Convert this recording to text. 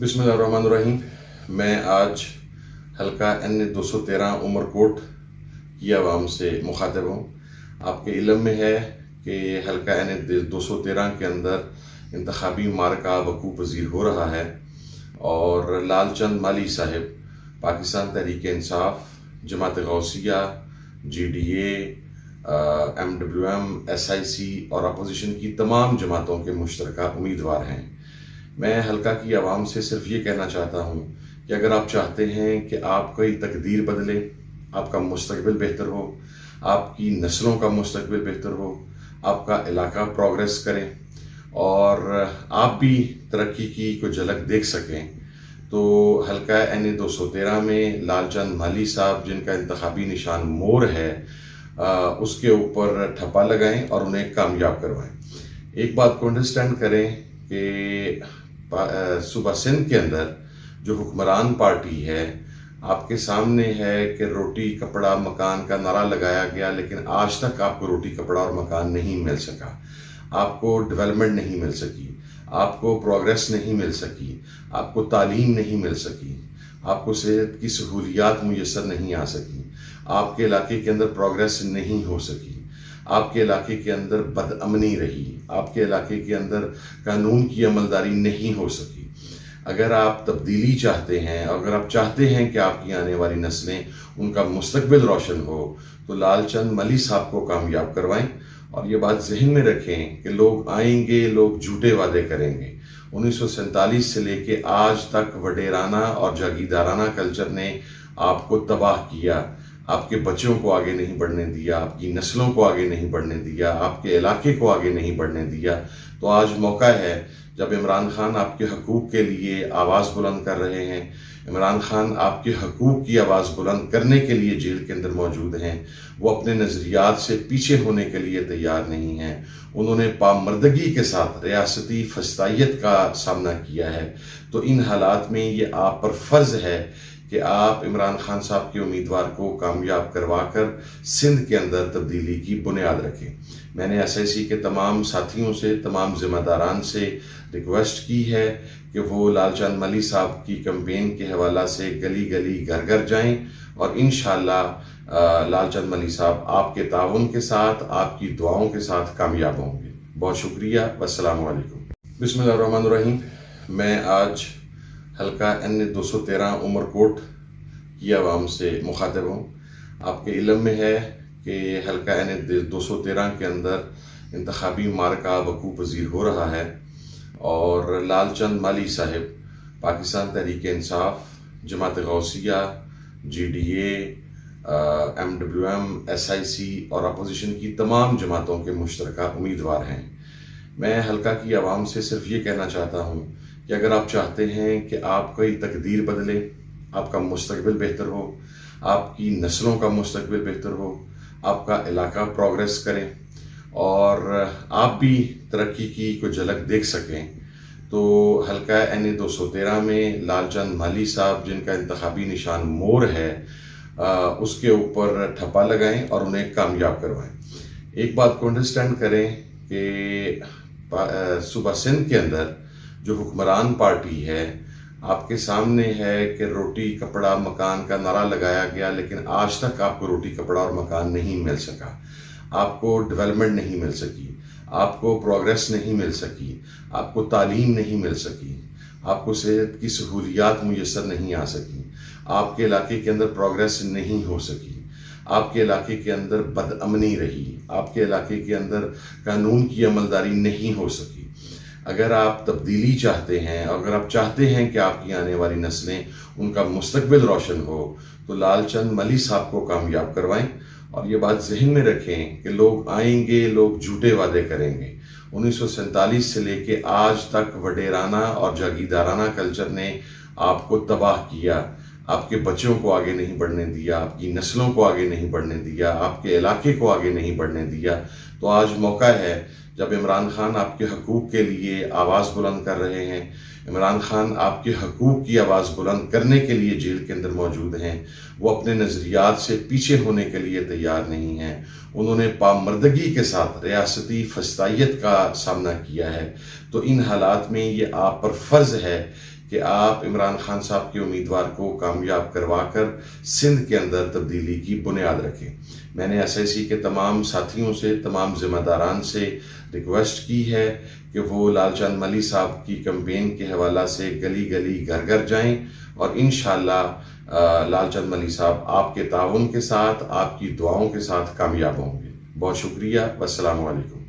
बिस्मिल्लाहिर्रहमानिर्रहीम। मैं आज हल्का N213 उमरकोट की आवाम से मुखातिब हूँ। आपके इल्म में है कि हल्का N213 के अंदर इंतखाबी मार्का वकूफ़ पज़ीर हो रहा है और लालचंद माली साहिब पाकिस्तान तहरीक इंसाफ, जमात गौसिया, GDA, MWM, SIC और अपोजिशन की तमाम जमातों के मुश्तरका उम्मीदवार हैं। मैं हल्का की आवाम से सिर्फ ये कहना चाहता हूँ कि अगर आप चाहते हैं कि आपकी तकदीर बदले, आपका मुस्तकबिल बेहतर हो, आपकी नस्लों का मुस्तकबिल बेहतर हो, आपका इलाका प्रोग्रेस करे और आप भी तरक्की की कोई झलक देख सकें, तो हल्का N213 में लालचंद माली साहब, जिनका इंतखाबी निशान मोर है, उसके ऊपर ठप्पा लगाएं और उन्हें कामयाब करवाएं। एक बात को अंडरस्टैंड करें कि सूबा सिंध के अंदर जो हुक्मरान पार्टी है, आपके सामने है कि रोटी कपड़ा मकान का नारा लगाया गया, लेकिन आज तक आपको रोटी कपड़ा और मकान नहीं मिल सका, आपको डेवलपमेंट नहीं मिल सकी, आपको प्रोग्रेस नहीं मिल सकी, आपको तालीम नहीं मिल सकी, आपको सेहत की सहूलियात मुयस्सर नहीं आ सकी, आपके इलाके के अंदर प्रोग्रेस नहीं हो सकी, आपके इलाके के अंदर बदअमनी रही, आपके इलाके के अंदर कानून की अमलदारी नहीं हो सकी। अगर आप तब्दीली चाहते हैं, अगर आप चाहते हैं कि आपकी आने वाली नस्लें, उनका मुस्तकबिल रोशन हो, तो लालचंद माली साहब को कामयाब करवाएं। और ये बात जहन में रखें कि लोग आएंगे, लोग झूठे वादे करेंगे। 1947 से लेके आज तक वडेराना और जागीरदाराना कल्चर ने आपको तबाह किया, आपके बच्चों को आगे नहीं बढ़ने दिया, आपकी नस्लों को आगे नहीं बढ़ने दिया, आपके इलाके को आगे नहीं बढ़ने दिया। तो आज मौका है जब इमरान खान आपके हकूक़ के लिए आवाज़ बुलंद कर रहे हैं, इमरान खान आपके हकूक़ की आवाज़ बुलंद करने के लिए जेल के अंदर मौजूद हैं, वो अपने नज़रियात से पीछे होने के लिए तैयार नहीं हैं। उन्होंने पामर्दगी के साथ रियासती फस्तायत का सामना किया है। तो इन हालात में ये आप पर फ़र्ज़ है कि आप इमरान खान साहब के उम्मीदवार को कामयाब करवा कर सिंध के अंदर तब्दीली की बुनियाद रखें। मैंने SIC के तमाम साथियों से, तमाम ज़िम्मेदारान से रिक्वेस्ट की है कि वो लालचंद माली साहब की कैंपेन के हवाला से गली गली घर घर जाएं और इंशाअल्लाह लालचंद माली साहब आपके ताउन के साथ, आपकी दुआओं के साथ कामयाब होंगे। बहुत शुक्रिया। अस्सलामु अलैकुम। बिस्मिल्लाहिर्रहमानिर्रहीम। मैं आज हल्का N213 उमरकोट की आवाम से मुखातिब हूँ। आपके इल्म में है कि हल्का N213 के अंदर इंतखाबी मार्का वकूफ़ पज़ीर हो रहा है और लालचंद माली साहिब पाकिस्तान तहरीक इंसाफ, जमात गौसिया, GDA, MWM, SIC और अपोजिशन की तमाम जमातों के मुश्तरका उम्मीदवार हैं। मैं हल्का की आवाम से सिर्फ ये कहना चाहता हूँ कि अगर आप चाहते हैं कि आपकी तकदीर बदले, आपका मुस्तकबिल बेहतर हो, आपकी नस्लों का मुस्तकबिल बेहतर हो, आपका इलाका प्रोग्रेस करे और आप भी तरक्की की कोई झलक देख सकें, तो हल्का N213 में लालचंद माली साहब, जिनका इंतखाबी निशान मोर है, उसके ऊपर ठप्पा लगाएं और उन्हें कामयाब करवाएं। एक बात को अंडरस्टैंड करें कि सूबा सिंध के अंदर जो हुक्मरान पार्टी है, आपके सामने है कि रोटी कपड़ा मकान का नारा लगाया गया, लेकिन आज तक आपको रोटी कपड़ा और मकान नहीं मिल सका, आपको डेवलपमेंट नहीं मिल सकी, आपको प्रोग्रेस नहीं मिल सकी, आपको तालीम नहीं मिल सकी, आपको सेहत की सहूलियात मुयस्सर नहीं आ सकी, आपके इलाके के अंदर प्रोग्रेस नहीं हो सकी, आपके इलाके के अंदर बदअमनी रही, आपके इलाके के अंदर कानून की अमलदारी नहीं हो सकी। अगर आप तब्दीली चाहते हैं, अगर आप चाहते हैं कि आपकी आने वाली नस्लें, उनका मुस्तकबिल रोशन हो, तो लालचंद माली साहब को कामयाब करवाएं। और ये बात जहन में रखें कि लोग आएंगे, लोग झूठे वादे करेंगे। 1947 से लेके आज तक वडेराना और जागीरदाराना कल्चर ने आपको तबाह किया, आपके बच्चों को आगे नहीं बढ़ने दिया, आपकी नस्लों को आगे नहीं बढ़ने दिया, आपके इलाके को आगे नहीं बढ़ने दिया। तो आज मौका है जब इमरान खान आपके हकूक़ के लिए आवाज़ बुलंद कर रहे हैं, इमरान खान आपके हकूक़ की आवाज़ बुलंद करने के लिए जेल के अंदर मौजूद हैं, वो अपने नज़रियात से पीछे होने के लिए तैयार नहीं हैं। उन्होंने पामर्दगी के साथ रियासती फस्तायत का सामना किया है। तो इन हालात में ये आप पर फ़र्ज़ है کہ آپ عمران خان صاحب کے امیدوار کو کامیاب کروا کر سندھ کے اندر تبدیلی کی بنیاد رکھیں۔ میں نے SIC کے تمام ساتھیوں سے، تمام ذمہ داران سے ریکویسٹ کی ہے کہ وہ لال چند ملی صاحب کی کمپین کے حوالہ سے گلی گلی گھر گھر جائیں، اور انشاءاللہ لال چند ملی صاحب آپ کے تعاون کے ساتھ، آپ کی دعاؤں کے ساتھ کامیاب ہوں گے۔ بہت شکریہ، والسلام علیکم۔